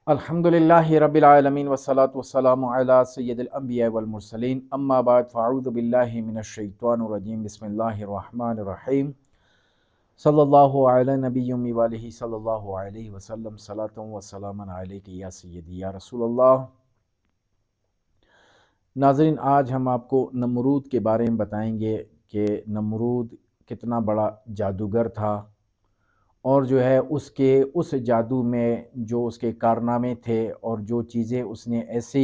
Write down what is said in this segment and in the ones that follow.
الحمدللہ رب العالمین والصلاة والسلام علی سید الانبیاء والمرسلین اما بعد فاعوذ باللہ من الشیطان الرجیم بسم اللہ الرحمن الرحیم صلی اللہ علی نبی امی والہ صلی اللہ علیہ وسلم صلاۃ و سلام علیک یا سیدی یا رسول اللہ۔ ناظرین، آج ہم آپ کو نمرود کے بارے میں بتائیں گے کہ نمرود کتنا بڑا جادوگر تھا، اور جو ہے اس جادو میں جو اس کے کارنامے تھے اور جو چیزیں اس نے ایسی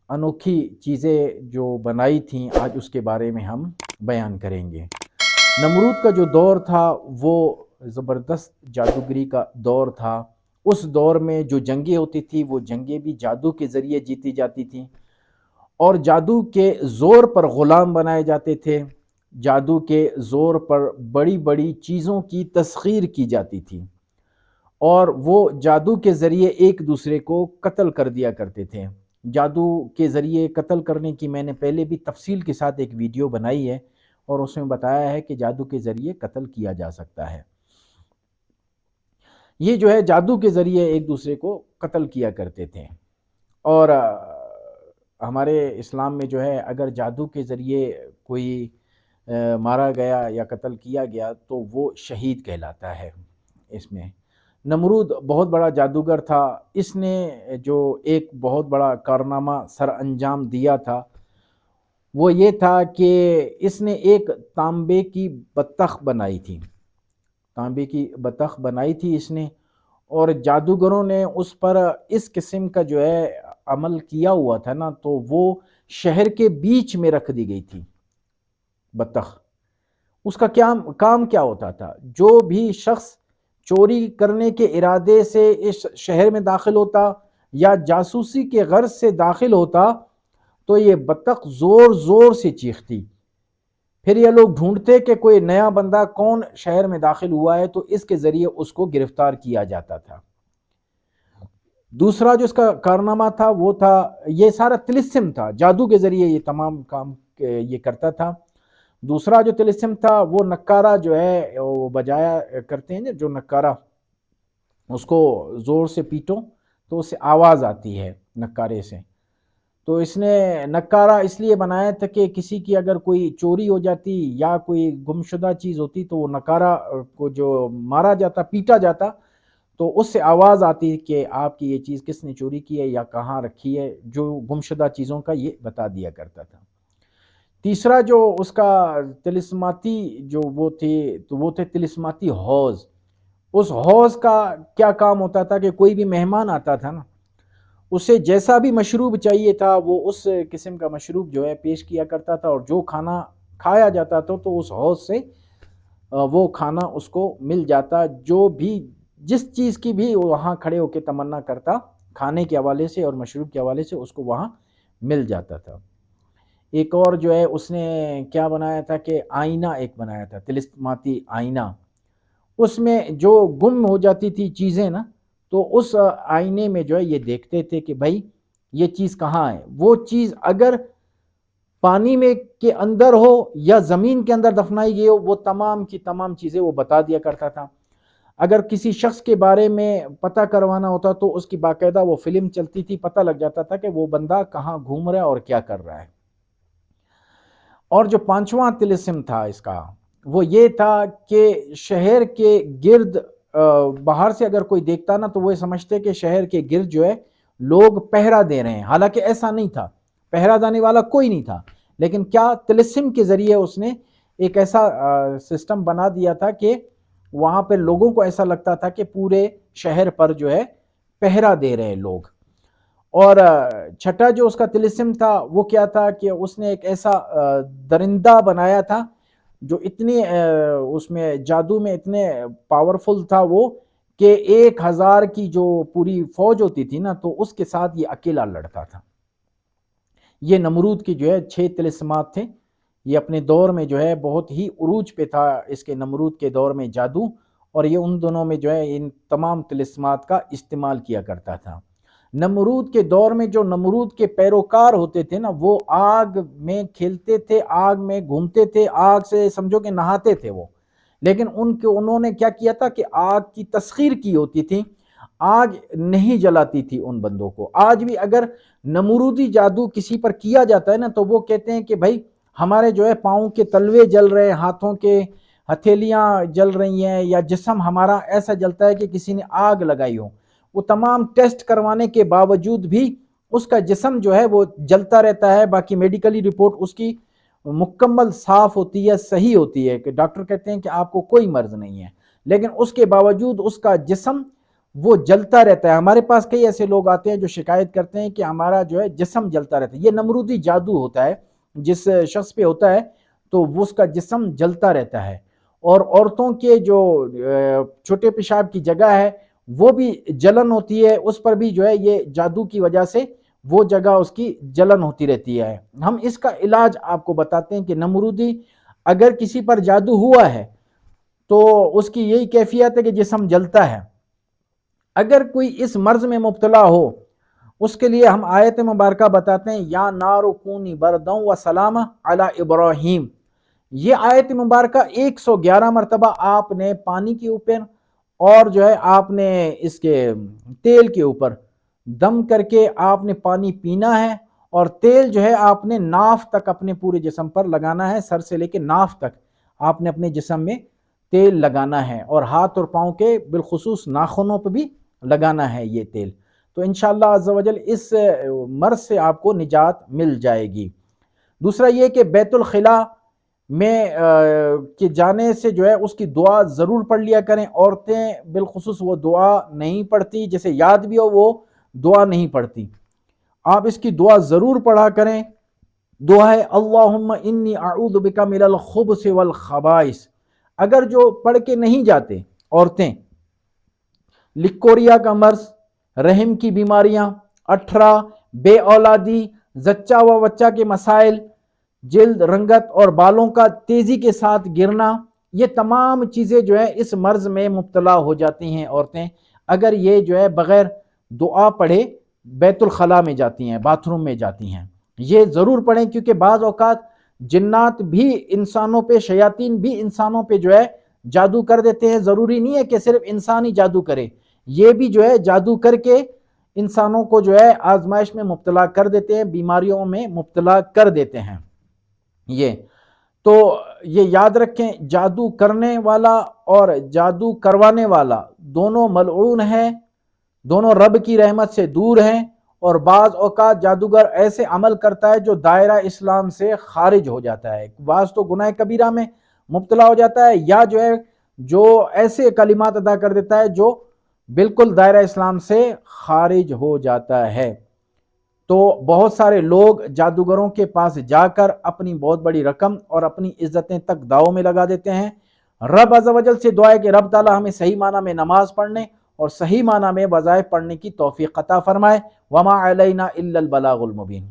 انوکھی چیزیں جو بنائی تھیں، آج اس کے بارے میں ہم بیان کریں گے۔ نمرود کا جو دور تھا وہ زبردست جادوگری کا دور تھا۔ اس دور میں جو جنگیں ہوتی تھی وہ جنگیں بھی جادو کے ذریعے جیتی جاتی تھیں، اور جادو کے زور پر غلام بنائے جاتے تھے، جادو کے زور پر بڑی بڑی چیزوں کی تسخیر کی جاتی تھی، اور وہ جادو کے ذریعے ایک دوسرے کو قتل کر دیا کرتے تھے۔ جادو کے ذریعے قتل کرنے کی میں نے پہلے بھی تفصیل کے ساتھ ایک ویڈیو بنائی ہے، اور اس میں بتایا ہے کہ جادو کے ذریعے قتل کیا جا سکتا ہے۔ یہ جو ہے جادو کے ذریعے ایک دوسرے کو قتل کیا کرتے تھے، اور ہمارے اسلام میں جو ہے اگر جادو کے ذریعے کوئی مارا گیا یا قتل کیا گیا تو وہ شہید کہلاتا ہے۔ اس میں نمرود بہت بڑا جادوگر تھا۔ اس نے جو ایک بہت بڑا کارنامہ سر انجام دیا تھا وہ یہ تھا کہ اس نے ایک تانبے کی بطخ بنائی تھی، تانبے کی بطخ بنائی تھی اس نے، اور جادوگروں نے اس پر اس قسم کا جو ہے عمل کیا ہوا تھا نا، تو وہ شہر کے بیچ میں رکھ دی گئی تھی بطخ۔ اس کا کام کیا ہوتا تھا؟ جو بھی شخص چوری کرنے کے ارادے سے اس شہر میں داخل ہوتا یا جاسوسی کے غرض سے داخل ہوتا تو یہ بطخ زور زور سے چیختی، پھر یہ لوگ ڈھونڈتے کہ کوئی نیا بندہ کون شہر میں داخل ہوا ہے، تو اس کے ذریعے اس کو گرفتار کیا جاتا تھا۔ دوسرا جو اس کا کارنامہ تھا وہ تھا، یہ سارا طلسم تھا، جادو کے ذریعے یہ تمام کام یہ کرتا تھا۔ دوسرا جو طلسم تھا وہ نکارہ جو ہے وہ بجایا کرتے ہیں، جو نکارہ، اس کو زور سے پیٹو تو اس سے آواز آتی ہے نکارے سے۔ تو اس نے نکارہ اس لیے بنایا تھا کہ کسی کی اگر کوئی چوری ہو جاتی یا کوئی گمشدہ چیز ہوتی تو وہ نکارہ کو جو مارا جاتا، پیٹا جاتا، تو اس سے آواز آتی کہ آپ کی یہ چیز کس نے چوری کی ہے یا کہاں رکھی ہے، جو گمشدہ چیزوں کا یہ بتا دیا کرتا تھا۔ تیسرا جو اس کا طلسماتی جو وہ تھے تو وہ تھے طلسماتی حوض۔ اس حوض کا کیا کام ہوتا تھا کہ کوئی بھی مہمان آتا تھا نا، اسے جیسا بھی مشروب چاہیے تھا وہ اس قسم کا مشروب جو ہے پیش کیا کرتا تھا، اور جو کھانا کھایا جاتا تھا تو اس حوض سے وہ کھانا اس کو مل جاتا، جو بھی جس چیز کی بھی وہاں کھڑے ہو کے تمنا کرتا، کھانے کے حوالے سے اور مشروب کے حوالے سے اس کو وہاں مل جاتا تھا۔ ایک اور جو ہے اس نے کیا بنایا تھا کہ آئینہ ایک بنایا تھا، طلسماتی آئینہ۔ اس میں جو گم ہو جاتی تھی چیزیں نا، تو اس آئینے میں جو ہے یہ دیکھتے تھے کہ بھائی یہ چیز کہاں ہے۔ وہ چیز اگر پانی میں کے اندر ہو یا زمین کے اندر دفنائی گئی ہو، وہ تمام کی تمام چیزیں وہ بتا دیا کرتا تھا۔ اگر کسی شخص کے بارے میں پتہ کروانا ہوتا تو اس کی باقاعدہ وہ فلم چلتی تھی، پتہ لگ جاتا تھا کہ وہ بندہ کہاں گھوم رہا ہے اور کیا کر رہا ہے۔ اور جو پانچواں طلسم تھا اس کا وہ یہ تھا کہ شہر کے گرد باہر سے اگر کوئی دیکھتا نا تو وہ سمجھتے کہ شہر کے گرد جو ہے لوگ پہرا دے رہے ہیں، حالانکہ ایسا نہیں تھا، پہرا دینے والا کوئی نہیں تھا، لیکن کیا طلسم کے ذریعے اس نے ایک ایسا سسٹم بنا دیا تھا کہ وہاں پہ لوگوں کو ایسا لگتا تھا کہ پورے شہر پر جو ہے پہرا دے رہے لوگ۔ اور چھٹا جو اس کا طلسم تھا وہ کیا تھا کہ اس نے ایک ایسا درندہ بنایا تھا جو اتنی اس میں جادو میں اتنے پاورفل تھا وہ کہ 1000 کی جو پوری فوج ہوتی تھی نا تو اس کے ساتھ یہ اکیلا لڑتا تھا۔ یہ نمرود کی جو ہے 6 طلسمات تھے۔ یہ اپنے دور میں جو ہے بہت ہی عروج پہ تھا اس کے نمرود کے دور میں جادو، اور یہ ان دونوں میں جو ہے ان تمام طلسمات کا استعمال کیا کرتا تھا۔ نمرود کے دور میں جو نمرود کے پیروکار ہوتے تھے نا وہ آگ میں کھیلتے تھے، آگ میں گھومتے تھے، آگ سے سمجھو کہ نہاتے تھے وہ، لیکن انہوں نے کیا کیا تھا کہ آگ کی تسخیر کی ہوتی تھی، آگ نہیں جلاتی تھی ان بندوں کو۔ آج بھی اگر نمرودی جادو کسی پر کیا جاتا ہے نا تو وہ کہتے ہیں کہ بھائی ہمارے جو ہے پاؤں کے تلوے جل رہے ہیں، ہاتھوں کے ہتھیلیاں جل رہی ہیں، یا جسم ہمارا ایسا جلتا ہے کہ کسی نے آگ لگائی ہو۔ وہ تمام ٹیسٹ کروانے کے باوجود بھی اس کا جسم جو ہے وہ جلتا رہتا ہے۔ باقی میڈیکلی رپورٹ اس کی مکمل صاف ہوتی ہے، صحیح ہوتی ہے، کہ ڈاکٹر کہتے ہیں کہ آپ کو کوئی مرض نہیں ہے، لیکن اس کے باوجود اس کا جسم وہ جلتا رہتا ہے۔ ہمارے پاس کئی ایسے لوگ آتے ہیں جو شکایت کرتے ہیں کہ ہمارا جو ہے جسم جلتا رہتا ہے۔ یہ نمرودی جادو ہوتا ہے، جس شخص پہ ہوتا ہے تو وہ اس کا جسم جلتا رہتا ہے۔ اور عورتوں کے جو چھوٹے پیشاب کی جگہ ہے وہ بھی جلن ہوتی ہے، اس پر بھی جو ہے یہ جادو کی وجہ سے وہ جگہ اس کی جلن ہوتی رہتی ہے۔ ہم اس کا علاج آپ کو بتاتے ہیں کہ نمرودی اگر کسی پر جادو ہوا ہے تو اس کی یہی کیفیت ہے کہ جسم جلتا ہے۔ اگر کوئی اس مرض میں مبتلا ہو اس کے لیے ہم آیت مبارکہ بتاتے ہیں، یا نار کونی بردوں و سلامہ علی ابراہیم۔ یہ آیت مبارکہ 111 مرتبہ آپ نے پانی کے اوپر اور جو ہے آپ نے اس کے تیل کے اوپر دم کر کے آپ نے پانی پینا ہے، اور تیل جو ہے آپ نے ناف تک اپنے پورے جسم پر لگانا ہے، سر سے لے کے ناف تک آپ نے اپنے جسم میں تیل لگانا ہے، اور ہاتھ اور پاؤں کے بالخصوص ناخنوں پہ بھی لگانا ہے یہ تیل۔ تو انشاءاللہ عز و جل اس مرض سے آپ کو نجات مل جائے گی۔ دوسرا یہ کہ بیت الخلاء میں کہ جانے سے جو ہے اس کی دعا ضرور پڑھ لیا کریں۔ عورتیں بالخصوص وہ دعا نہیں پڑھتی، جسے یاد بھی ہو وہ دعا نہیں پڑھتی، آپ اس کی دعا ضرور پڑھا کریں۔ دعا ہے اللہم انی اعوذ بک من الخبث والخبائث۔ اگر جو پڑھ کے نہیں جاتے عورتیں، لکوریا کا مرض، رحم کی بیماریاں، اٹھرا، بے اولادی، زچہ و وچہ کے مسائل، جلد رنگت اور بالوں کا تیزی کے ساتھ گرنا، یہ تمام چیزیں جو ہے اس مرض میں مبتلا ہو جاتی ہیں عورتیں اگر یہ جو ہے بغیر دعا پڑھے بیت الخلاء میں جاتی ہیں، باتھ روم میں جاتی ہیں۔ یہ ضرور پڑھیں، کیونکہ بعض اوقات جنات بھی انسانوں پہ، شیاطین بھی انسانوں پہ جو ہے جادو کر دیتے ہیں۔ ضروری نہیں ہے کہ صرف انسان ہی جادو کرے، یہ بھی جو ہے جادو کر کے انسانوں کو جو ہے آزمائش میں مبتلا کر دیتے ہیں، بیماریوں میں مبتلا کر دیتے ہیں۔ یہ تو یہ یاد رکھیں، جادو کرنے والا اور جادو کروانے والا دونوں ملعون ہیں، دونوں رب کی رحمت سے دور ہیں، اور بعض اوقات جادوگر ایسے عمل کرتا ہے جو دائرہ اسلام سے خارج ہو جاتا ہے، بعض تو گناہ کبیرہ میں مبتلا ہو جاتا ہے، یا جو ہے جو ایسے کلمات ادا کر دیتا ہے جو بالکل دائرہ اسلام سے خارج ہو جاتا ہے۔ تو بہت سارے لوگ جادوگروں کے پاس جا کر اپنی بہت بڑی رقم اور اپنی عزتیں تک داؤ میں لگا دیتے ہیں۔ رب عز و جل سے دعا ہے کہ رب تعالی ہمیں صحیح معنی میں نماز پڑھنے اور صحیح معنی میں وظائف پڑھنے کی توفیق عطا فرمائے۔ وما علینا الا البلاغ المبین۔